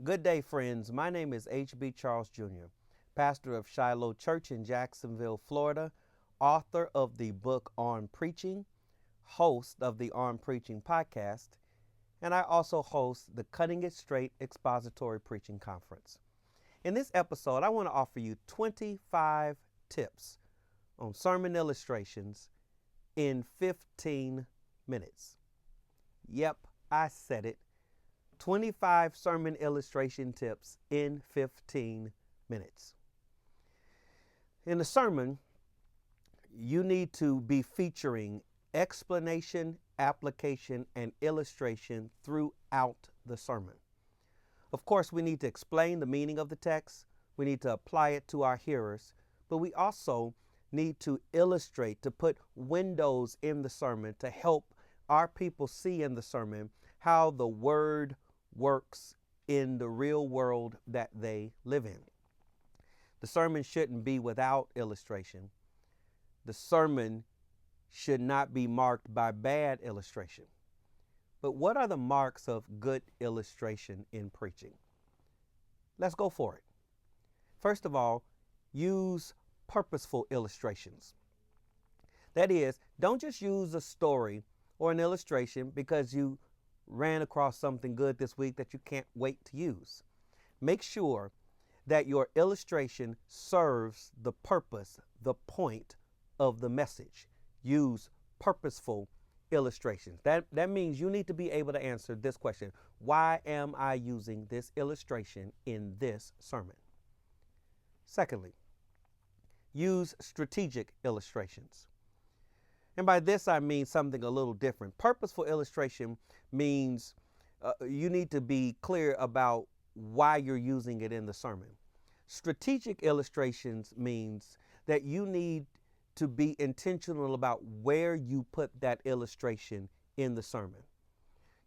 Good day, friends. My name is H.B. Charles Jr., pastor of Shiloh Church in Jacksonville, Florida, author of the book On Preaching, host of the On Preaching podcast, and I also host the Cutting It Straight Expository Preaching Conference. In this episode, I want to offer you 25 tips on sermon illustrations in 15 minutes. Yep, I said it. 25 sermon illustration tips in 15 minutes. In the sermon, you need to be featuring explanation, application, and illustration throughout the sermon. Of course, we need to explain the meaning of the text. We need to apply it to our hearers, but we also need to illustrate, to put windows in the sermon to help our people see in the sermon how the word works in the real world that they live in. The sermon shouldn't be without illustration. The sermon should not be marked by bad illustration. But what are the marks of good illustration in preaching? Let's go for it. First of all, use purposeful illustrations. That is, don't just use a story or an illustration because you ran across something good this week that you can't wait to use. Make sure that your illustration serves the purpose, the point of the message. Use purposeful illustrations. That means you need to be able to answer this question: why am I using this illustration in this sermon? Secondly, use strategic illustrations. And by this, I mean something a little different. Purposeful illustration means you need to be clear about why you're using it in the sermon. Strategic illustrations means that you need to be intentional about where you put that illustration in the sermon.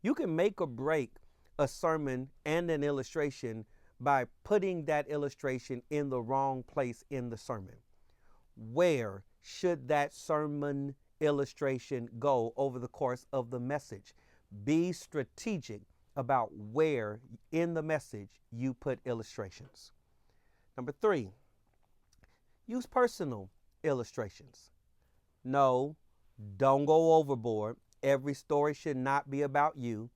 You can make or break a sermon and an illustration by putting that illustration in the wrong place in the sermon. Where should that sermon illustration go over the course of the message? Be strategic about where in the message you put illustrations. Number 3, use personal illustrations. No, don't go overboard. Every story should not be about you.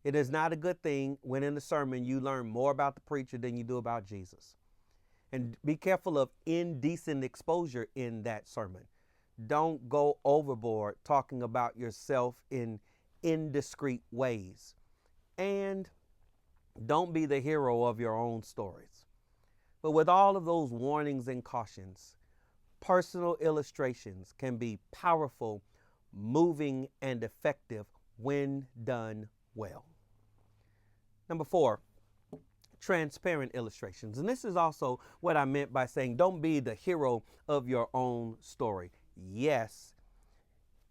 It is not a good thing when in the sermon you learn more about the preacher than you do about Jesus. And be careful of indecent exposure in that sermon. Don't go overboard talking about yourself in indiscreet ways. And don't be the hero of your own stories. But with all of those warnings and cautions, personal illustrations can be powerful, moving, and effective when done well. Number 4, transparent illustrations. And this is also what I meant by saying don't be the hero of your own story. Yes,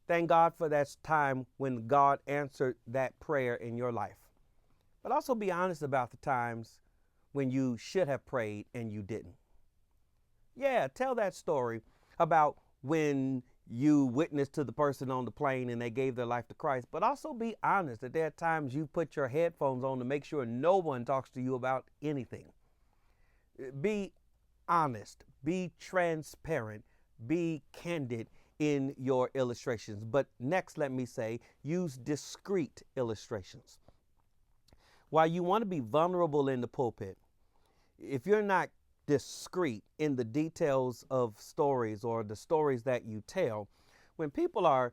thank God for that time when God answered that prayer in your life. But also be honest about the times when you should have prayed and you didn't. Yeah, tell that story about when you witnessed to the person on the plane and they gave their life to Christ, but also be honest that there are times you put your headphones on to make sure no one talks to you about anything. Be honest, be transparent, be candid in your illustrations. But next, let me say, use discreet illustrations. While you want to be vulnerable in the pulpit, if you're not discreet in the details of stories or the stories that you tell, when people are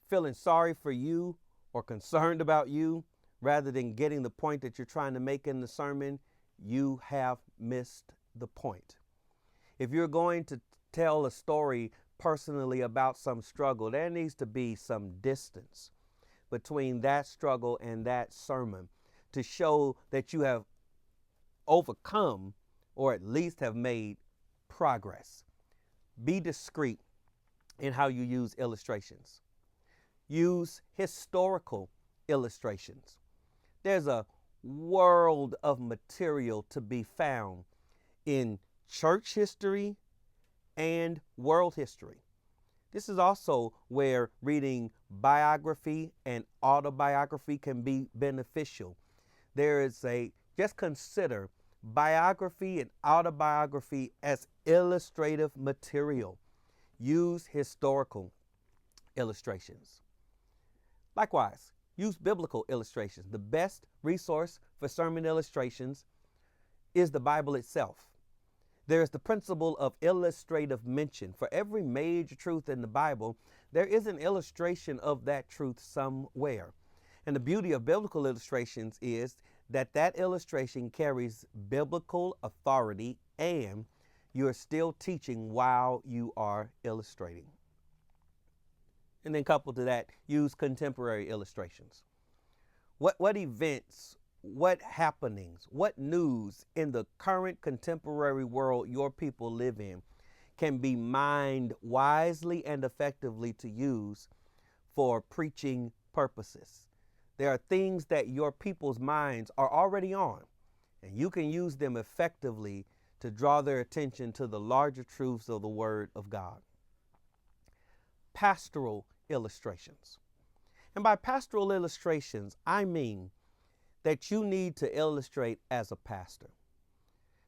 feeling sorry for you or concerned about you, rather than getting the point that you're trying to make in the sermon, you have missed the point. If you're going to tell a story personally about some struggle, there needs to be some distance between that struggle and that sermon to show that you have overcome or at least have made progress. Be discreet in how you use illustrations. Use historical illustrations. There's a world of material to be found in church history and world history. This is also where reading biography and autobiography can be beneficial. There is a Just consider biography and autobiography as illustrative material. Use historical illustrations. Likewise, use biblical illustrations. The best resource for sermon illustrations is the Bible itself. There is the principle of illustrative mention. For every major truth in the Bible, there is an illustration of that truth somewhere. And the beauty of biblical illustrations is that that illustration carries biblical authority and you're still teaching while you are illustrating. And then coupled to that, use contemporary illustrations. What events, what happenings, what news in the current contemporary world your people live in can be mined wisely and effectively to use for preaching purposes. There are things that your people's minds are already on, and you can use them effectively to draw their attention to the larger truths of the Word of God. Pastoral illustrations. And by pastoral illustrations, I mean that you need to illustrate as a pastor.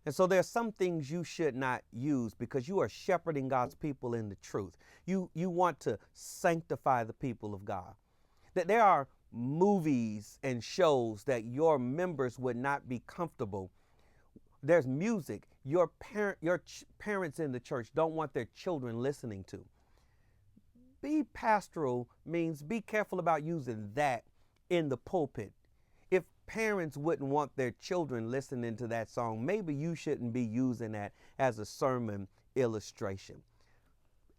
And so there are some things you should not use because you are shepherding God's people in the truth. You want to sanctify the people of God. That there are movies and shows that your members would not be comfortable. There's music your parents in the church don't want their children listening to. Be pastoral means be careful about using that in the pulpit. If parents wouldn't want their children listening to that song, maybe you shouldn't be using that as a sermon illustration.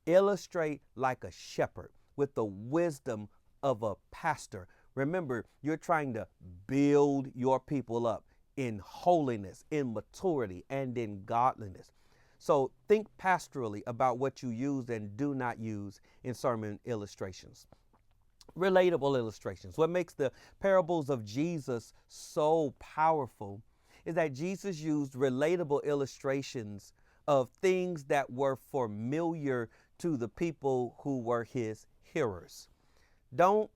Illustrate like a shepherd with the wisdom of a pastor. Remember, you're trying to build your people up in holiness, in maturity, and in godliness. So think pastorally about what you use and do not use in sermon illustrations. Relatable illustrations. What makes the parables of Jesus so powerful is that Jesus used relatable illustrations of things that were familiar to the people who were his hearers. Don't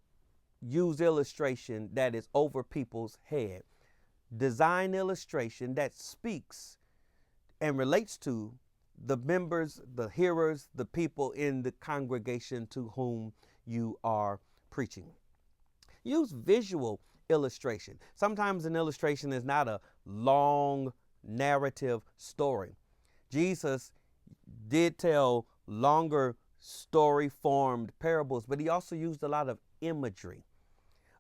use illustration that is over people's head. Design illustration that speaks and relates to the members, the hearers, the people in the congregation to whom you are preaching. Use visual illustration. Sometimes an illustration is not a long narrative story. Jesus did tell longer story-formed parables, but he also used a lot of imagery,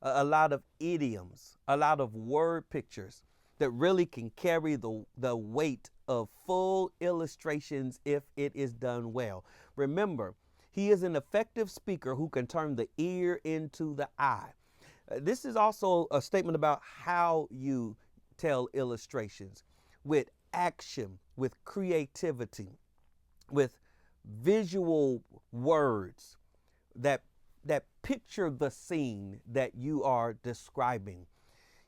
a lot of idioms, a lot of word pictures that really can carry the weight of full illustrations if it is done well. Remember, he is an effective speaker who can turn the ear into the eye. This is also a statement about how you tell illustrations, with action, with creativity, with visual words that picture the scene that you are describing.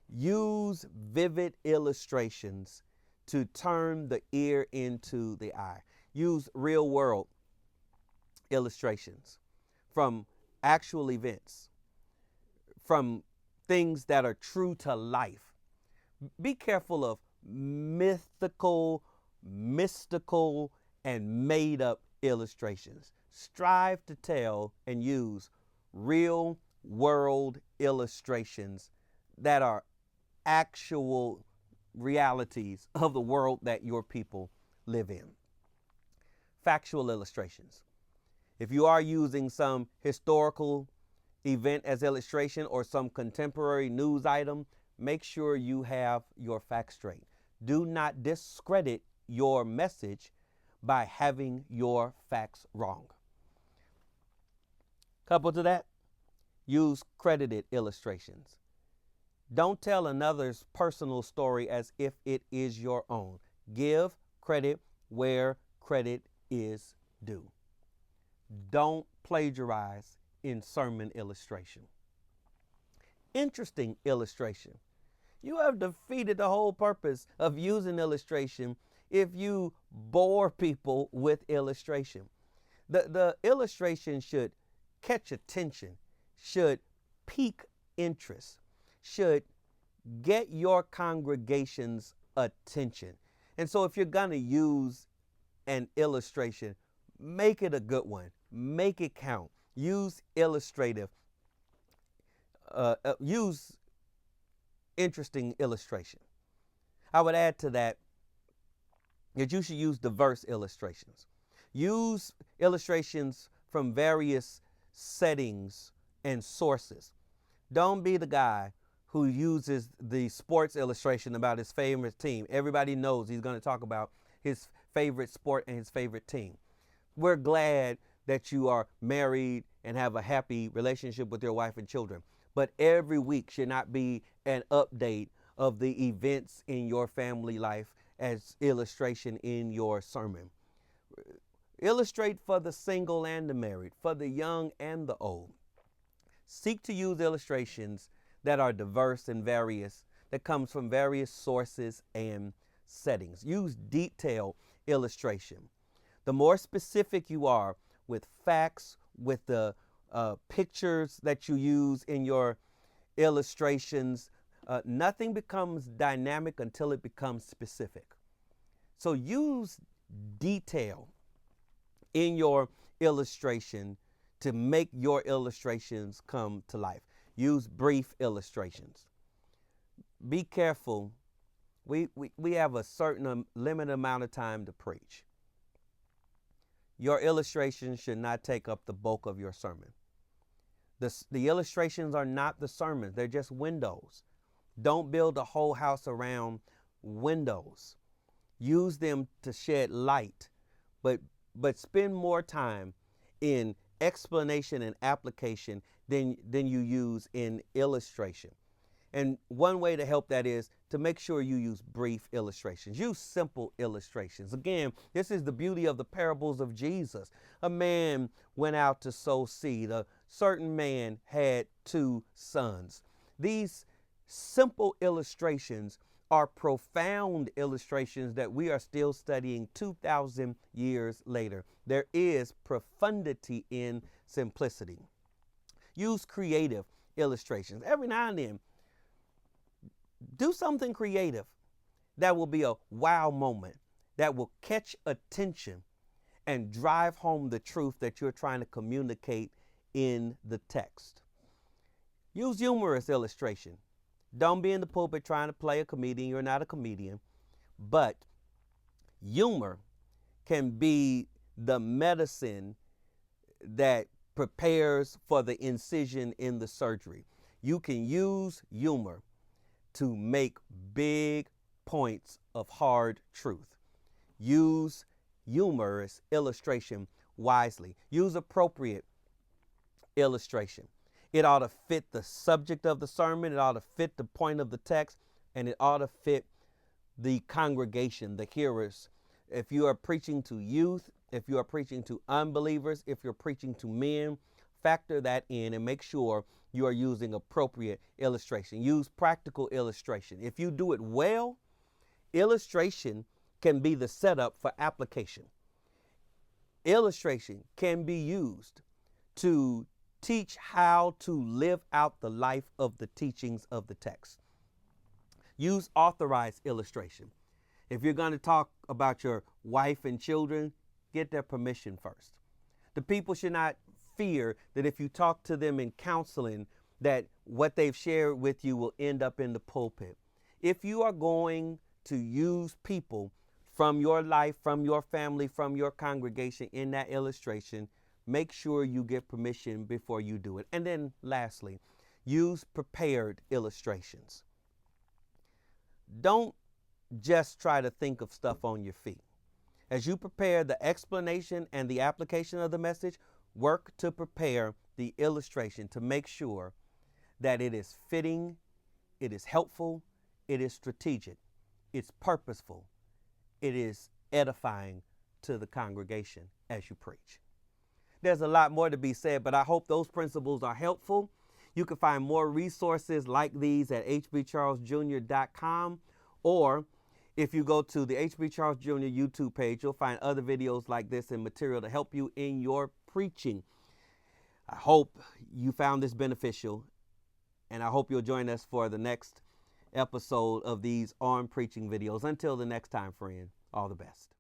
Use vivid illustrations to turn the ear into the eye. Use real world illustrations from actual events, from things that are true to life. Be careful of mystical, and made up illustrations. Strive to tell and use real world illustrations that are actual realities of the world that your people live in. Factual illustrations. If you are using some historical event as illustration or some contemporary news item, make sure you have your facts straight. Do not discredit your message by having your facts wrong. Coupled to that, use credited illustrations. Don't tell another's personal story as if it is your own. Give credit where credit is due. Don't plagiarize in sermon illustration. Interesting illustration. You have defeated the whole purpose of using illustration if you bore people with illustration. The illustration should catch attention, should pique interest, should get your congregation's attention. And so if you're going to use an illustration, make it a good one. Make it count. Use illustrative. Use interesting illustration. I would add to that you should use diverse illustrations. Use illustrations from various settings and sources. Don't be the guy who uses the sports illustration about his favorite team. Everybody knows he's going to talk about his favorite sport and his favorite team. We're glad that you are married and have a happy relationship with your wife and children. But every week should not be an update of the events in your family life as illustration in your sermon. Illustrate for the single and the married, for the young and the old. Seek to use illustrations that are diverse and various, that comes from various sources and settings. Use detailed illustration. The more specific you are with facts, with the pictures that you use in your illustrations, nothing becomes dynamic until it becomes specific. So use detail in your illustration to make your illustrations come to life. Use brief illustrations. Be careful. We have a certain limited amount of time to preach. Your illustrations should not take up the bulk of your sermon. The illustrations are not the sermons. They're just windows. Don't build a whole house around windows. Use them to shed light, but spend more time in explanation and application than you use in illustration. And one way to help that is to make sure you use brief illustrations. Use simple illustrations. Again, this is the beauty of the parables of Jesus. A man went out to sow seed. A certain man had 2 sons. These simple illustrations are profound illustrations that we are still studying 2,000 years later. There is profundity in simplicity. Use creative illustrations. Every now and then, do something creative that will be a wow moment, that will catch attention and drive home the truth that you're trying to communicate in the text. Use humorous illustration. Don't be in the pulpit trying to play a comedian. You're not a comedian. But humor can be the medicine that prepares for the incision in the surgery. You can use humor to make big points of hard truth. Use humorous illustration wisely. Use appropriate illustration. It ought to fit the subject of the sermon. It ought to fit the point of the text, and it ought to fit the congregation, the hearers. If you are preaching to youth, if you are preaching to unbelievers, if you're preaching to men, factor that in and make sure you are using appropriate illustration. Use practical illustration. If you do it well, illustration can be the setup for application. Illustration can be used to teach how to live out the life of the teachings of the text. Use authorized illustration. If you're going to talk about your wife and children, get their permission first. The people should not fear that if you talk to them in counseling, that what they've shared with you will end up in the pulpit. If you are going to use people from your life, from your family, from your congregation in that illustration, make sure you get permission before you do it. And then lastly, use prepared illustrations. Don't just try to think of stuff on your feet. As you prepare the explanation and the application of the message, work to prepare the illustration to make sure that it is fitting, it is helpful, it is strategic, it's purposeful, it is edifying to the congregation as you preach. There's a lot more to be said, but I hope those principles are helpful. You can find more resources like these at hbcharlesjr.com, or if you go to the HB Charles Jr. YouTube page, you'll find other videos like this and material to help you in your preaching. I hope you found this beneficial, and I hope you'll join us for the next episode of these On Preaching videos. Until the next time, friend, all the best.